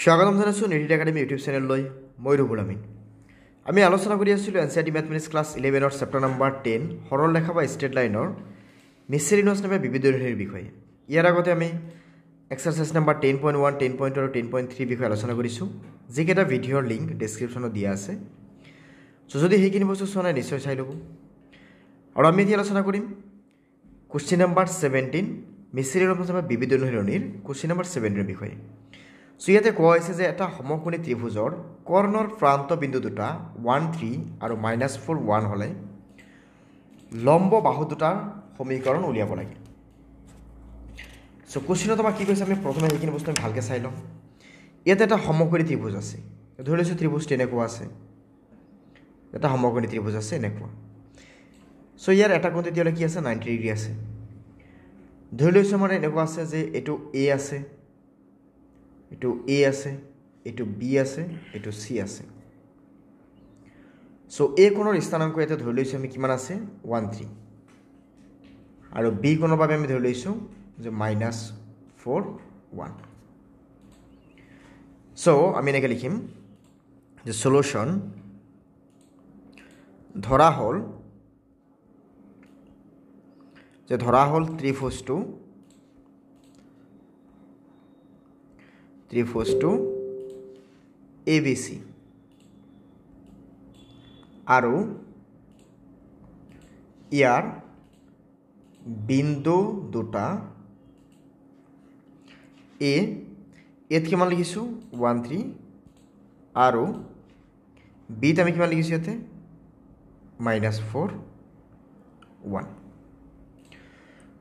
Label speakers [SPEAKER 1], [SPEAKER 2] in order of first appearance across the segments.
[SPEAKER 1] স্বাগতম জানাইছোঁ নিৰিট academy YouTube চেনেললৈ মই ৰুবুল আমিন। আমি আলোচনা কৰি আছিলোঁ এনচিইআৰটি মেথমেটিক্স ক্লাছ 11ৰ চেপ্টাৰ নম্বৰ 10 সৰল ৰেখা বা ষ্ট্ৰেট লাইনৰ মিসচেলিনিয়াছ নামে বিবিধ দৈৰ্ঘ্যৰ বিষয়ে। ইয়াৰ আগতে আমি এক্সাৰসাইজ নম্বৰ 10.1, 10.2 আৰু 10.3 বিষয়ে আলোচনা কৰিছোঁ, যিকেইটা ভিডিঅ'ৰ লিংক ডেছক্ৰিপশ্যনত দিয়া আছে। যদি সেইখিনি বস্তু চোৱা নাই নিশ্চয় চাই ল'ব। আৰু আমি এতিয়া আলোচনা কৰিম কুৱেশ্যন নম্বৰ 17 মিসচেলিনিয়াছ নামে বিবিধ দৈৰ্ঘ্যৰ কুৱেশ্যন নম্বৰ 17ৰ বিষয়ে। ইয়াতে কোৱা হৈছে যে এটা সমকোণী ত্ৰিভুজৰ কৰ্ণৰ প্ৰান্ত বিন্দু দুটা 1, 3 আৰু -4, 1 হ'লে লম্ব বাহু দুটাৰ সমীকৰণ উলিয়াব লাগে। কুৱেশ্যনত আমাক কি কৈছে, আমি প্ৰথমে সেইখিনি বস্তু আমি ভালকৈ চাই লওঁ। ইয়াতে এটা সমকোণী ত্ৰিভুজ আছে, ধৰি লৈছোঁ ত্ৰিভুজটো এনেকুৱা আছে, এটা সমকোণী ত্ৰিভুজ আছে এনেকুৱা। ইয়াৰ এটা কোণ তেতিয়াহ'লে কি আছে, 90 ডিগ্ৰী আছে। ধৰি লৈছোঁ আমাৰ এনেকুৱা আছে যে এইটো এ আছে, এইটো এ আছে, এইটো বি আছে, এইটো চি আছে। এ কোণৰ স্থানাংক ইয়াতে ধৰি লৈছোঁ আমি কিমান আছে, 1, 3, আৰু বি কোণৰ বাবে আমি ধৰি লৈছোঁ যে -4, 1। আমি এনেকৈ লিখিম যে সলিউশ্যন ধৰা হ'ল ত্ৰিভুজটো ABC আৰু ইয়াৰ বিন্দু দুটা এত কিমান লিখিছোঁ 1, 3 আৰু বিত আমি কিমান লিখিছোঁ ইয়াতে -4, 1।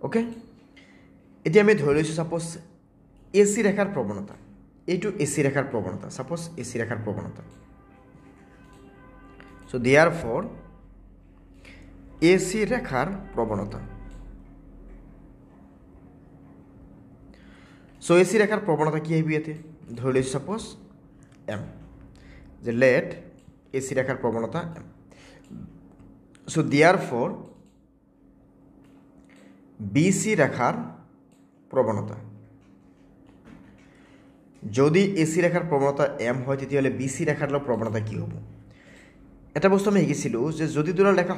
[SPEAKER 1] অ'কে, এতিয়া আমি ধৰি লৈছোঁ ছাপ'জ AC ৰেখাৰ প্ৰৱণতা, এইটো AC ৰেখাৰ প্ৰৱণতা, ছাপ'জ AC ৰেখাৰ প্ৰৱণতা। therefore AC ৰেখাৰ প্ৰৱণতা, AC ৰেখাৰ প্ৰৱণতা কি আহিব ইয়াতে, ধৰি লৈছোঁ ছাপ'জ M, যে লেট AC ৰেখাৰ প্ৰৱণতা M। therefore BC ৰেখাৰ প্ৰৱণতা, যদি AC ৰেখাৰ প্ৰৱণতা M হয় তেতিয়াহ'লে BC ৰেখাৰ প্ৰৱণতা কি হ'ব? এটা বস্তু আমি শিকিছিলোঁ যে যদি দুডাল ৰেখা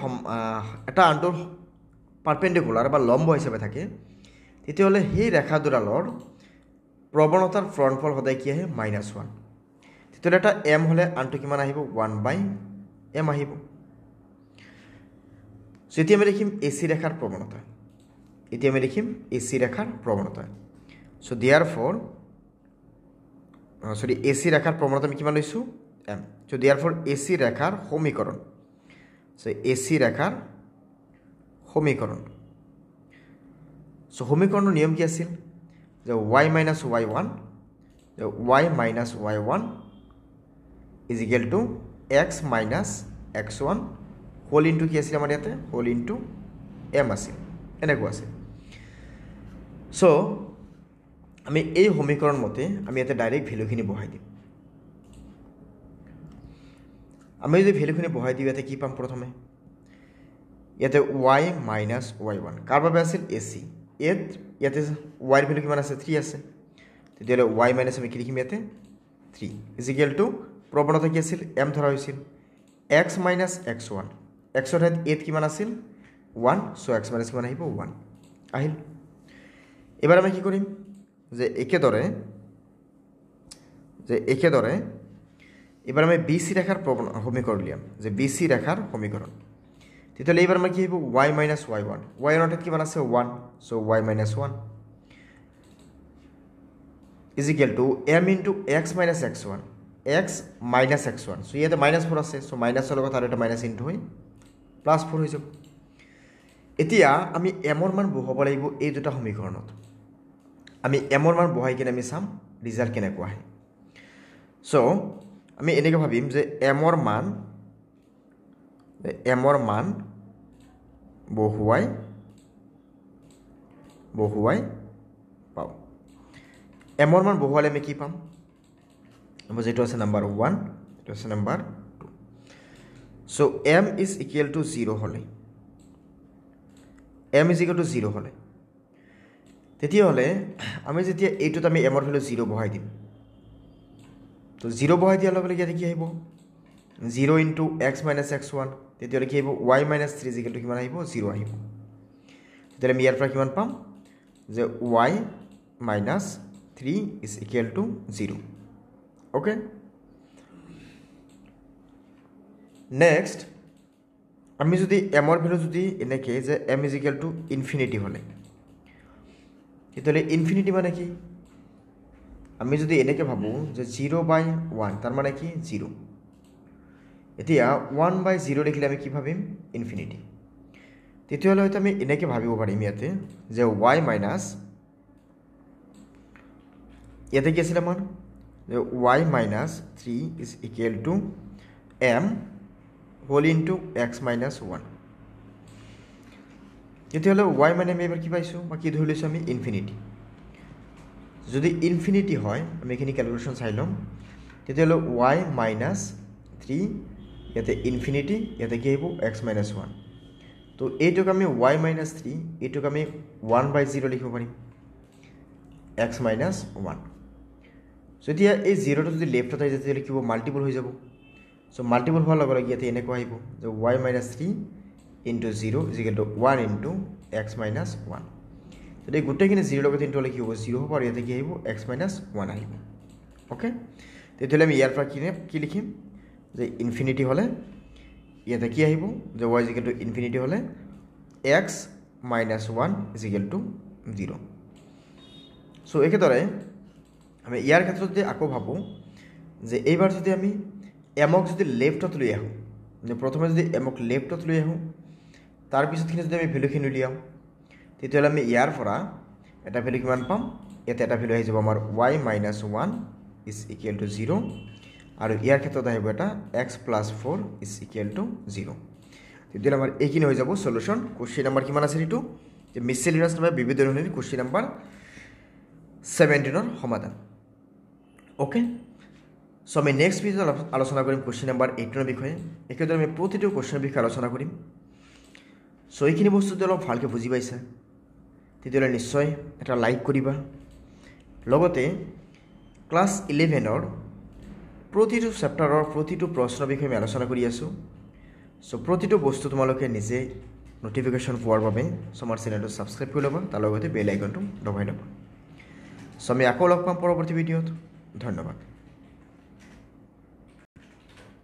[SPEAKER 1] এটা আনটোৰ পাৰপেণ্ডিকুলাৰ বা লম্ব হিচাপে থাকে, তেতিয়াহ'লে সেই ৰেখা দুডালৰ প্ৰৱণতাৰ ফ্ৰণ্টফল সদায় কি আহে, -1। তেতিয়াহ'লে এটা M হ'লে আনটো কিমান আহিব, 1/m আহিব। এতিয়া আমি লিখিম AC ৰেখাৰ প্ৰৱণতা, therefore AC ৰেখাৰ প্ৰৱণতা আমি কিমান লৈছোঁ, M। therefore AC ৰেখাৰ সমীকৰণ, AC ৰেখাৰ সমীকৰণৰ নিয়ম কি আছিল, যে y - y1 is equal to x - x1 whole into কি আছিল আমাৰ ইয়াতে, হোল ইনটু m আছিল, এনেকুৱা আছিল। আমি এই সমীকৰণ মতে আমি ইয়াতে ডাইৰেক্ট ভেলুখিনি বহাই দিম। আমি যদি ভেলুখিনি বহাই দিওঁ ইয়াতে কি পাম, প্ৰথমে ইয়াতে y - y1 কাৰ বাবে আছিল, AC। ইয়াতে y ৰ ভেলু কিমান আছে, 3 আছে, তেতিয়াহ'লে y - আমি কি লিখিম ইয়াতে 3 is equal to প্ৰৱণতা কি আছিল, m ধৰা হৈছিল, x - x1, x ৰ ঠাইত a কিমান আছিল, 1, x - কিমান আহিব, 1 আহিল। এবাৰ আমি কি কৰিম, যে একেদৰে এবাৰ আমি BC ৰেখাৰ সমীকৰণ উলিয়াম, যে BC ৰেখাৰ সমীকৰণ। তেতিয়াহ'লে এইবাৰ আমাৰ কি আহিব, y - y1, y ৰ ঠাইত কিমান আছে, 1, y - 1 is equal to m into x - x1, x - x1। ইয়াতে -4 আছে, মাইনাছৰ লগত আৰু এটা মাইনাছ ইনটু হৈ +4 হৈ যাব। এতিয়া আমি এমৰ মান বহাব লাগিব এই দুটা সমীকৰণত। আমি এমৰ মান বহাই কিনে আমি চাম ৰিজাল্ট কেনেকুৱা আহে। আমি এনেকৈ ভাবিম যে এমৰ মান বহুৱাই পাওঁ। এমৰ মান বহুৱালে আমি কি পাম, যেটো আছে নাম্বাৰ 1, এইটো আছে number 2। m is equal to 0 হ'লে, m is equal to 0 হ'লে তেতিয়াহ'লে আমি যেতিয়া এইটোত আমি m ৰ ভ্যালু 0 বহাই দিম, তো 0 বহাই দিয়াৰ লগে লগে ইয়াতে কি আহিব 0 ইনটু x মাইনাছ x1 তেতিয়াহ'লে কি আহিব y minus 3 is equal two কিমান আহিব 0 আহিব তেতিয়াহ'লে আমি ইয়াৰ পৰা কিমান পাম যে y minus 3 is equal two 0 okay next আমি যদি এমৰ ভেলু যদি এনেকে যে m is equal to infinity হ'লে তেতিয়াহ'লে ইনফিনিটি মানে কি আমি যদি এনেকে ভাবোঁ যে 0/1 তাৰ মানে কি 0 এতিয়া 1/0 লিখিলে আমি কি ভাবিম ইনফিনিটি তেতিয়াহ'লে হয়তো আমি এনেকে ভাবিব পাৰিম ইয়াতে যে y মাইনাছ ইয়াতে কি আছিল আমাৰ যে y minus 3 is equal to m whole into x minus 1 তেতিয়াহ'লে y মানে আমি এবাৰ কি পাইছোঁ বা কি ধৰি লৈছোঁ আমি ইনফিনিটি যদি ইনফিনিটি হয় আমি এখানে ক্যালকুলেশন চাই লম তেতিয়াহ'লে y মাইনাছ 3 ইয়াতে ইনফিনিটি ইয়াতে কি আহিব x মাইনাছ 1 তো এইটোক আমি y মাইনাছ 3 এইটোক আমি 1/0 লিখিব পাৰিম x মাইনাছ 1 সো এতিয়া এই 0টো যদি লেফটত আহি যায় তেতিয়াহ'লে কি হ'ব মাল্টিপল হৈ যাব সো মাল্টিপল হোৱাৰ লগে লগে ইয়াতে এনেকুৱা আহিব যে y minus 3 into 0 is equal two 1 into x minus 1 তো এই গোটেইখিনি 0 লগত ইনটু হ'লে কি হ'ব 0 হ'ব আৰু ইয়াতে কি আহিব x মাইনাছ 1 আহিব ওকে তেতিয়াহ'লে আমি ইয়াৰ পৰা কি লিখিম যে ইনফিনিটি হ'লে ইয়াতে কি আহিব যে y is equal to infinity হ'লে x minus 1 is equal two 0 so একেদৰে আমি ইয়াৰ ক্ষেত্ৰত যদি আকৌ ভাবোঁ যে এইবাৰ যদি আমি এমক যদি লেফটত লৈ আহোঁ যে প্ৰথমে যদি এমক লেফটত লৈ আহোঁ তাৰপিছতখিনি যদি আমি ভেলুখিনি উলিয়াওঁ তেতিয়াহ'লে আমি ইয়াৰ পৰা এটা ভেলু কিমান পাম ইয়াতে এটা ভেলু আহি যাব আমাৰ y minus 1 is equal two 0 আৰু ইয়াৰ ক্ষেত্ৰত আহিব এটা x plus 4 is equal two 0 তেতিয়াহ'লে আমাৰ এইখিনি হৈ যাব সলিউশ্যন কুৱেশ্যন নম্বৰ কিমান আছিল এইটো যে মিছেলিনিয়াছ নামৰ বিবিধ ধৰণৰ কুৱেশ্যন নম্বৰ 17ৰ সমাধান ওকে সো আমি নেক্সট ভিডিঅ'ত আলোচনা কৰিম কুৱেশ্যন নম্বৰ 18ৰ বিষয়ে একেদৰে আমি প্ৰতিটো কুৱেশ্যনৰ বিষয়ে আলোচনা কৰিম সো এইখিনি বস্তু যদি অলপ ভালকৈ বুজি পাইছা তেতিয়াহ'লে নিশ্চয় এটা লাইক কৰিবা লগতে ক্লাছ 11ৰ প্ৰতিটো চেপ্টাৰৰ প্ৰতিটো প্ৰশ্নৰ বিষয়ে আমি আলোচনা কৰি আছোঁ সো প্ৰতিটো বস্তু তোমালোকে নিজে নটিফিকেশ্যন পোৱাৰ বাবে আমাৰ চেনেলটো ছাবস্ক্ৰাইব কৰি ল'বা তাৰ লগতে বেল আইকনটো দবাই ল'বা সো আমি আকৌ লগ পাম পৰৱৰ্তী ভিডিঅ'ত ধন্যবাদ